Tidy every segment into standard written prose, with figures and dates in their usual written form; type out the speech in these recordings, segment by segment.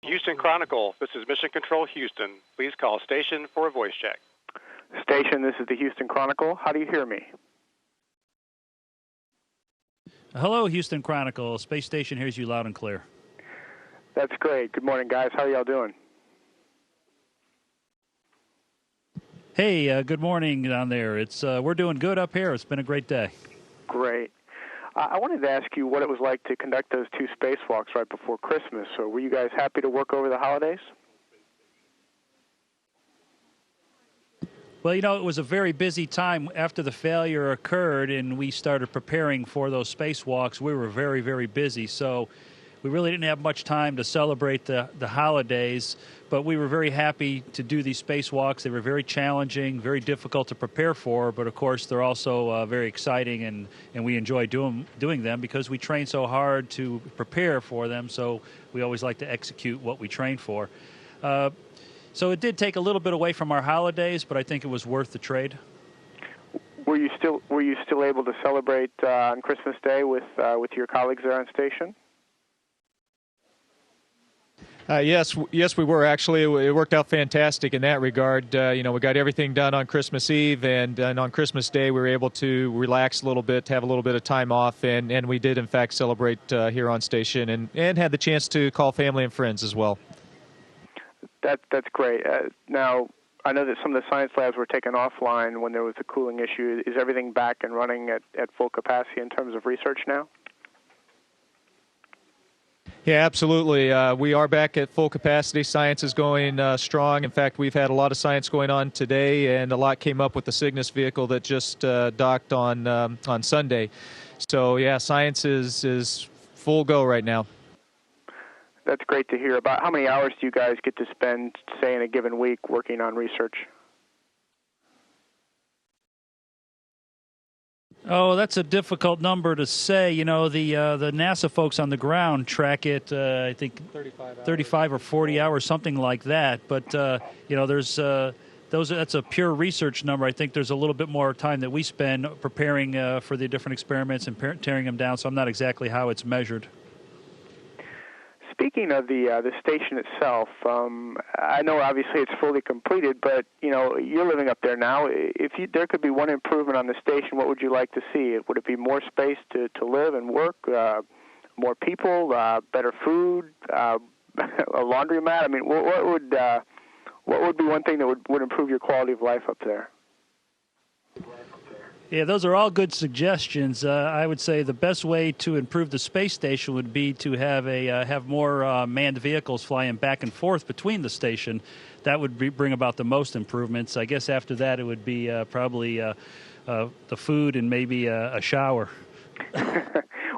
Houston Chronicle, this is Mission Control Houston. Please call station for a voice check. Station, this is the Houston Chronicle. How do you hear me? Hello, Houston Chronicle. Space Station hears you loud and clear. That's great. Good morning, guys. How are y'all doing? Hey, good morning down there. We're doing good up here. It's been a great day. Great. I wanted to ask you what it was like to conduct those 2 spacewalks right before Christmas. So were you guys happy to work over the holidays? Well, you know, it was a very busy time after the failure occurred and we started preparing for those spacewalks. We were very, very busy, so we really didn't have much time to celebrate the holidays, but we were very happy to do these spacewalks. They were very challenging, very difficult to prepare for, but of course they're also very exciting, and we enjoy doing them because we train so hard to prepare for them, so we always like to execute what we train for. So it did take a little bit away from our holidays, but I think it was worth the trade. Were you still able to celebrate on Christmas Day with your colleagues there on station? Yes, we were actually. It worked out fantastic in that regard. We got everything done on Christmas Eve, and on Christmas Day we were able to relax a little bit, have a little bit of time off, and we did in fact celebrate here on station, and had the chance to call family and friends as well. That's great. Now, I know that some of the science labs were taken offline when there was a cooling issue. Is everything back and running at full capacity in terms of research now? Yeah, absolutely. We are back at full capacity. Science is going strong. In fact, we've had a lot of science going on today, and a lot came up with the Cygnus vehicle that just docked on Sunday. So, yeah, science is full go right now. That's great to hear. About how many hours do you guys get to spend, say, in a given week working on research? Oh, that's a difficult number to say. You know, the NASA folks on the ground track it, I think, 35 or 40 hours, something like that. But, there's that's a pure research number. I think there's a little bit more time that we spend preparing for the different experiments and tearing them down, so I'm not exactly how it's measured. Speaking of the station itself, I know obviously it's fully completed, but you're living up there now. If there could be one improvement on the station, what would you like to see? Would it be more space to live and work, more people, better food, a laundromat? I mean, what would be one thing that would improve your quality of life up there? Yeah, those are all good suggestions. I would say the best way to improve the space station would be to have more manned vehicles flying back and forth between the station. That would bring about the most improvements. I guess after that it would be probably the food and maybe a shower.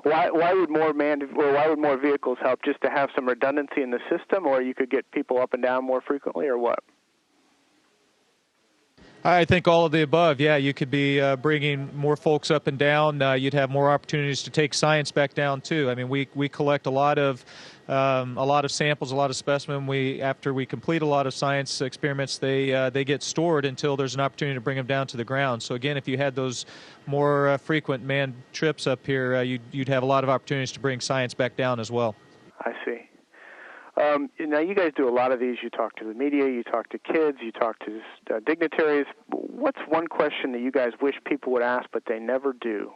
Why would more vehicles help? Just to have some redundancy in the system, or you could get people up and down more frequently, or what? I think all of the above. Yeah, you could be bringing more folks up and down. You'd have more opportunities to take science back down too. I mean, we collect a lot of samples, a lot of specimens. After we complete a lot of science experiments, they get stored until there's an opportunity to bring them down to the ground. So again, if you had those more frequent manned trips up here, you'd have a lot of opportunities to bring science back down as well. I see. Now, you guys do a lot of these. You talk to the media, you talk to kids, you talk to dignitaries. What's one question that you guys wish people would ask but they never do?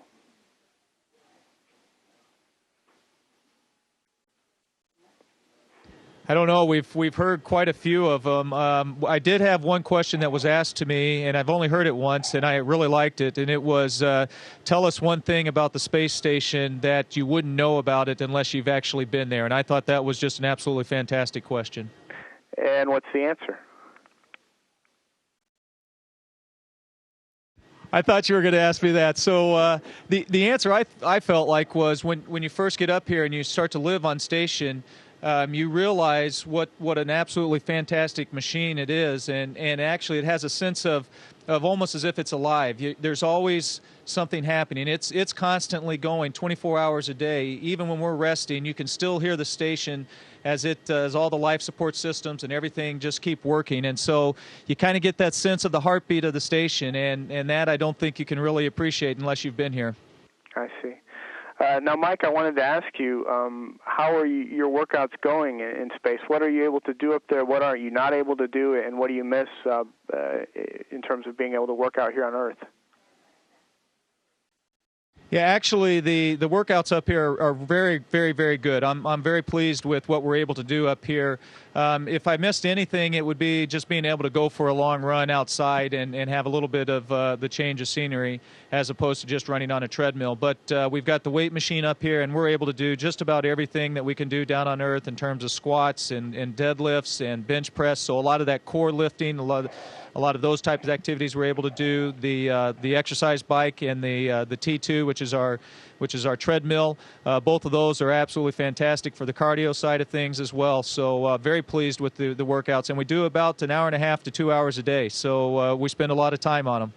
I don't know. We've heard quite a few of them. I did have one question that was asked to me, and I've only heard it once, and I really liked it. And it was, tell us one thing about the space station that you wouldn't know about it unless you've actually been there. And I thought that was just an absolutely fantastic question. And what's the answer? I thought you were going to ask me that. So the answer I felt like was when you first get up here and you start to live on station, you realize what an absolutely fantastic machine it is, and actually it has a sense of almost as if it's alive. There's always something happening. It's constantly going 24 hours a day. Even when we're resting, you can still hear the station as all the life support systems and everything just keep working. And so you kind of get that sense of the heartbeat of the station, and that I don't think you can really appreciate unless you've been here. I see. Now, Mike, I wanted to ask you, how are your workouts going in space? What are you able to do up there? What are you not able to do? And what do you miss in terms of being able to work out here on Earth? Yeah, actually, the workouts up here are very, very, very good. I'm very pleased with what we're able to do up here. If I missed anything, it would be just being able to go for a long run outside and have a little bit of the change of scenery as opposed to just running on a treadmill. But we've got the weight machine up here, and we're able to do just about everything that we can do down on Earth in terms of squats and deadlifts and bench press. So a lot of that core lifting, a lot of those types of activities we're able to do. The exercise bike and the T2, which is our treadmill. Both of those are absolutely fantastic for the cardio side of things as well. So very pleased with the workouts, and we do about an hour and a half to 2 hours a day. So we spend a lot of time on them.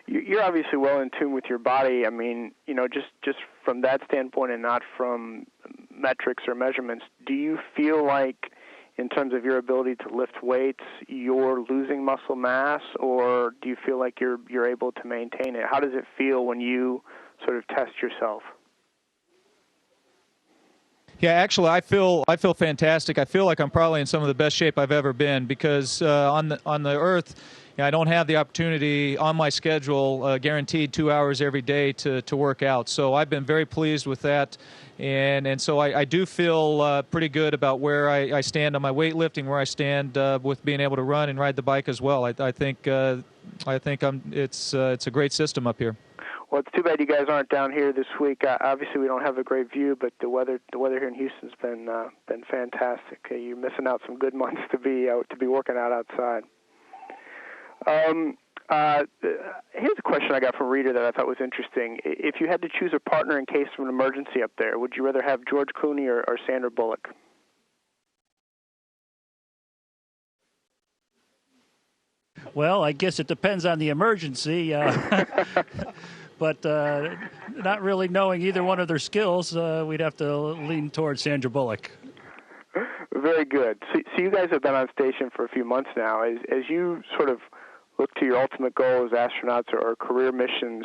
You're obviously well in tune with your body. I mean, just from that standpoint and not from metrics or measurements, do you feel like, in terms of your ability to lift weights, you're losing muscle mass, or do you feel like you're able to maintain it? How does it feel when you sort of test yourself? Yeah, actually, I feel fantastic. I feel like I'm probably in some of the best shape I've ever been because on the Earth, I don't have the opportunity on my schedule, guaranteed 2 hours every day to work out. So I've been very pleased with that, and so I do feel pretty good about where I stand on my weightlifting, where I stand with being able to run and ride the bike as well. I think it's a great system up here. Well, it's too bad you guys aren't down here this week. Obviously, we don't have a great view, but the weather here in Houston's been fantastic. You're missing out some good months to be working out outside. Here's a question I got from a reader that I thought was interesting. If you had to choose a partner in case of an emergency up there, would you rather have George Clooney or Sandra Bullock? Well, I guess it depends on the emergency. But not really knowing either one of their skills, we'd have to lean towards Sandra Bullock. Very good. So you guys have been on station for a few months now. As you sort of look to your ultimate goal as astronauts or career missions,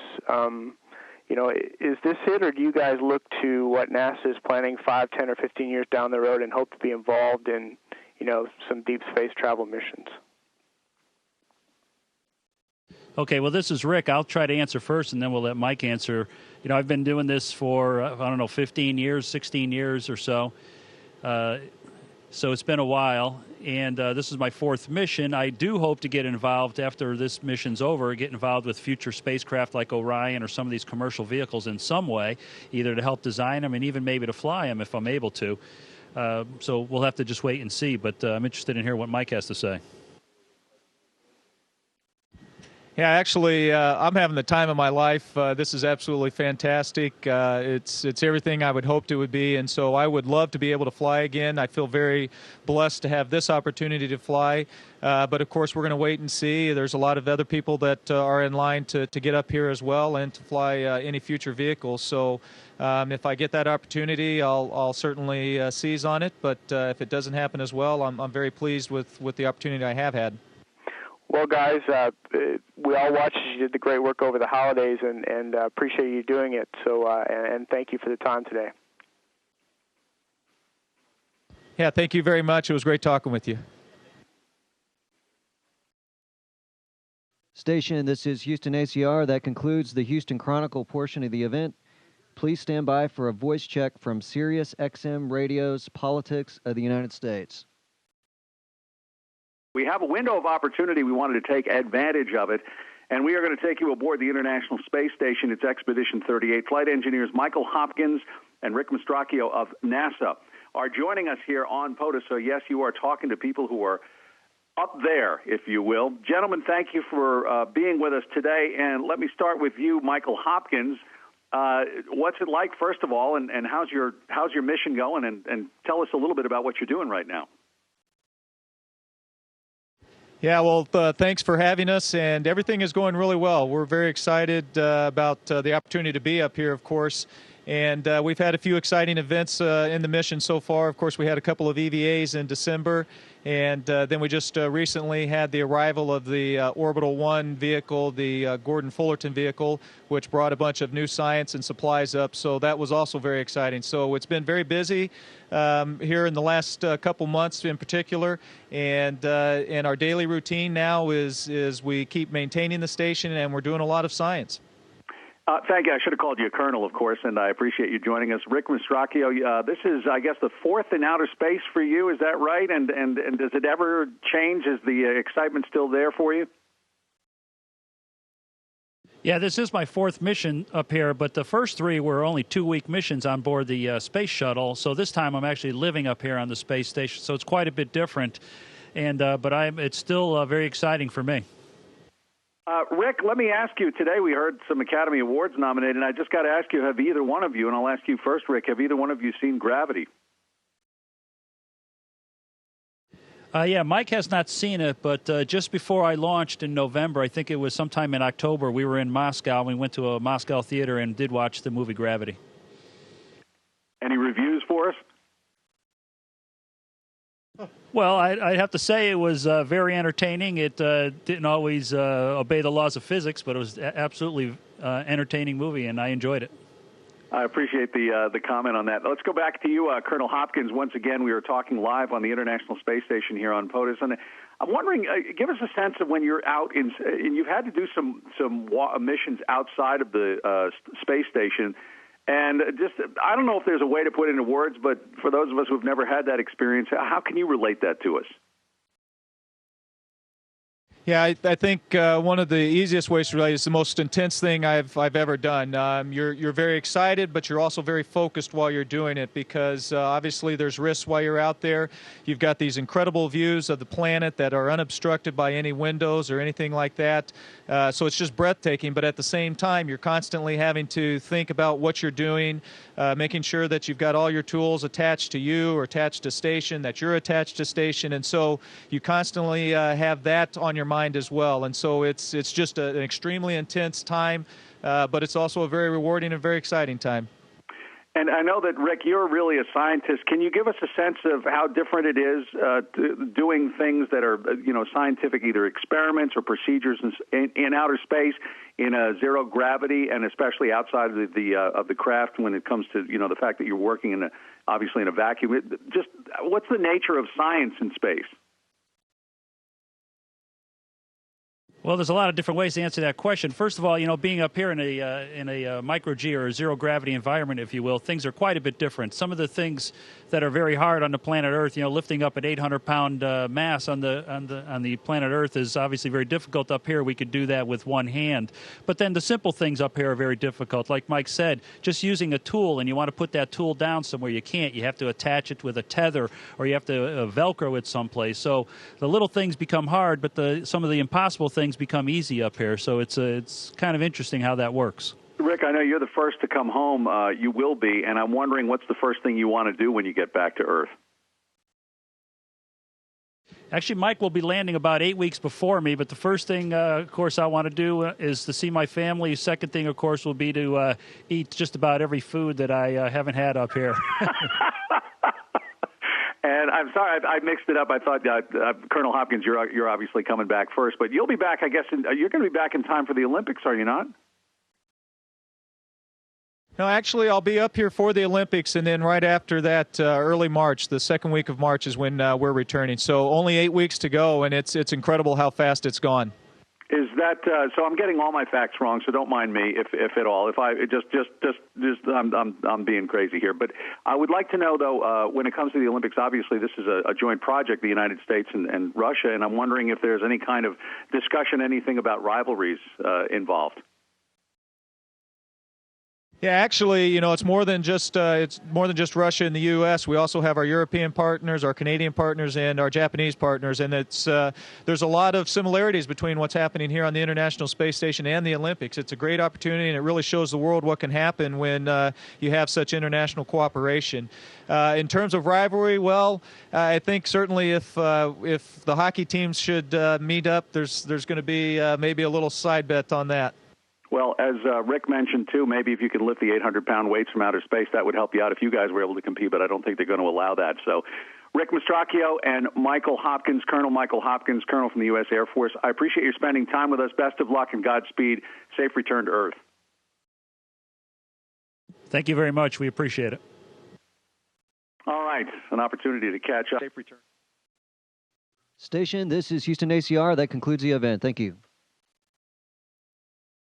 is this it, or do you guys look to what NASA is planning 5, 10, or 15 years down the road and hope to be involved in, some deep space travel missions? Okay, well, this is Rick. I'll try to answer first, and then we'll let Mike answer. I've been doing this for, 15 years, 16 years or so. So it's been a while, and this is my fourth mission. I do hope to get involved after this mission's over, get involved with future spacecraft like Orion or some of these commercial vehicles in some way, either to help design them and even maybe to fly them if I'm able to. So we'll have to just wait and see, but I'm interested in hearing what Mike has to say. Yeah, actually, I'm having the time of my life. This is absolutely fantastic. It's everything I would hoped it would be, and so I would love to be able to fly again. I feel very blessed to have this opportunity to fly, but of course we're going to wait and see. There's a lot of other people that are in line to get up here as well and to fly any future vehicles. So if I get that opportunity, I'll certainly seize on it, but if it doesn't happen as well, I'm very pleased with the opportunity I have had. Well, guys, we all watched as you did the great work over the holidays, and appreciate you doing it. So, and thank you for the time today. Yeah, thank you very much. It was great talking with you. Station, this is Houston ACR. That concludes the Houston Chronicle portion of the event. Please stand by for a voice check from Sirius XM Radio's Politics of the United States. We have a window of opportunity. We wanted to take advantage of it, and we are going to take you aboard the International Space Station. It's Expedition 38. Flight engineers Michael Hopkins and Rick Mastracchio of NASA are joining us here on POTUS. So, yes, you are talking to people who are up there, if you will. Gentlemen, thank you for being with us today. And let me start with you, Michael Hopkins. What's it like, first of all, and how's your mission going? And tell us a little bit about what you're doing right now. Yeah, well, thanks for having us, and everything is going really well. We're very excited about the opportunity to be up here, of course, And we've had a few exciting events in the mission so far. Of course, we had a couple of EVAs in December, and then we just recently had the arrival of the Orbital 1 vehicle, the Gordon Fullerton vehicle, which brought a bunch of new science and supplies up. So that was also very exciting. So it's been very busy here in the last couple months in particular, and our daily routine now is we keep maintaining the station, and we're doing a lot of science. Thank you. I should have called you a colonel, of course, and I appreciate you joining us. Rick Mastracchio, this is, I guess, the fourth in outer space for you. Is that right? And does it ever change? Is the excitement still there for you? Yeah, this is my fourth mission up here, but the first three were only 2-week missions on board the space shuttle. So this time I'm actually living up here on the space station, so it's quite a bit different. And but it's still very exciting for me. Rick, let me ask you, today we heard some Academy Awards nominated, and I just got to ask you, have either one of you, and I'll ask you first, Rick, have either one of you seen Gravity? Yeah, Mike has not seen it, but just before I launched in November, I think it was sometime in October, we were in Moscow. We went to a Moscow theater and did watch the movie Gravity. Any reviews for us? Well, I'd have to say it was very entertaining. It didn't always obey the laws of physics, but it was absolutely entertaining movie, and I enjoyed it. I appreciate the comment on that. Let's go back to you, Colonel Hopkins. Once again, we were talking live on the International Space Station here on POTUS, and I'm wondering, give us a sense of when you're out and you've had to do some missions outside of the space station. And just, I don't know if there's a way to put it into words, but for those of us who've never had that experience, how can you relate that to us? Yeah, I think one of the easiest ways to relate is the most intense thing I've ever done. You're very excited, but you're also very focused while you're doing it because obviously there's risks while you're out there. You've got these incredible views of the planet that are unobstructed by any windows or anything like that. So it's just breathtaking, but at the same time, you're constantly having to think about what you're doing, making sure that you've got all your tools attached to you or attached to station, that you're attached to station, and so you constantly have that on your mind as well. And so it's just an extremely intense time, but it's also a very rewarding and very exciting time. And I know that, Rick, you're really a scientist. Can you give us a sense of how different it is doing things that are, scientific, either experiments or procedures in outer space, in a zero gravity, and especially outside of the craft when it comes to, the fact that you're working obviously in a vacuum? Just what's the nature of science in space? Well, there's a lot of different ways to answer that question. First of all, being up here in a micro-G or a zero-gravity environment, if you will, things are quite a bit different. Some of the things that are very hard on the planet Earth, lifting up an 800-pound mass on the planet Earth is obviously very difficult. Up here, we could do that with one hand. But then the simple things up here are very difficult. Like Mike said, just using a tool, and you want to put that tool down somewhere, you can't. You have to attach it with a tether, or you have to Velcro it someplace. So the little things become hard, but some of the impossible things become easy up here. So it's kind of interesting how that works. Rick, I know you're the first to come home. You will be, and I'm wondering what's the first thing you want to do when you get back to Earth? Actually, Mike will be landing about 8 weeks before me, but the first thing, of course, I want to do is to see my family. Second thing, of course, will be to eat just about every food that I haven't had up here. And I'm sorry, I mixed it up. I thought, Colonel Hopkins, you're obviously coming back first, but you'll be back, I guess, you're going to be back in time for the Olympics, are you not? No, actually, I'll be up here for the Olympics, and then right after that, early March, the second week of March is when we're returning. So only 8 weeks to go, and it's incredible how fast it's gone. Is that so? I'm getting all my facts wrong, so don't mind me if at all. If I I'm being crazy here, but I would like to know though, when it comes to the Olympics, obviously this is a joint project, the United States and Russia, and I'm wondering if there's any kind of discussion, anything about rivalries involved. Yeah, actually, it's more than just Russia and the U.S. We also have our European partners, our Canadian partners, and our Japanese partners, and there's a lot of similarities between what's happening here on the International Space Station and the Olympics. It's a great opportunity, and it really shows the world what can happen when you have such international cooperation. In terms of rivalry, well, I think certainly if the hockey teams should meet up, there's going to be maybe a little side bet on that. Well, as Rick mentioned, too, maybe if you could lift the 800-pound weights from outer space, that would help you out if you guys were able to compete, but I don't think they're going to allow that. So Rick Mastracchio and Michael Hopkins, Colonel Michael Hopkins, Colonel from the U.S. Air Force, I appreciate you spending time with us. Best of luck and Godspeed. Safe return to Earth. Thank you very much. We appreciate it. All right, an opportunity to catch up. Safe return. Station, this is Houston ACR. That concludes the event. Thank you.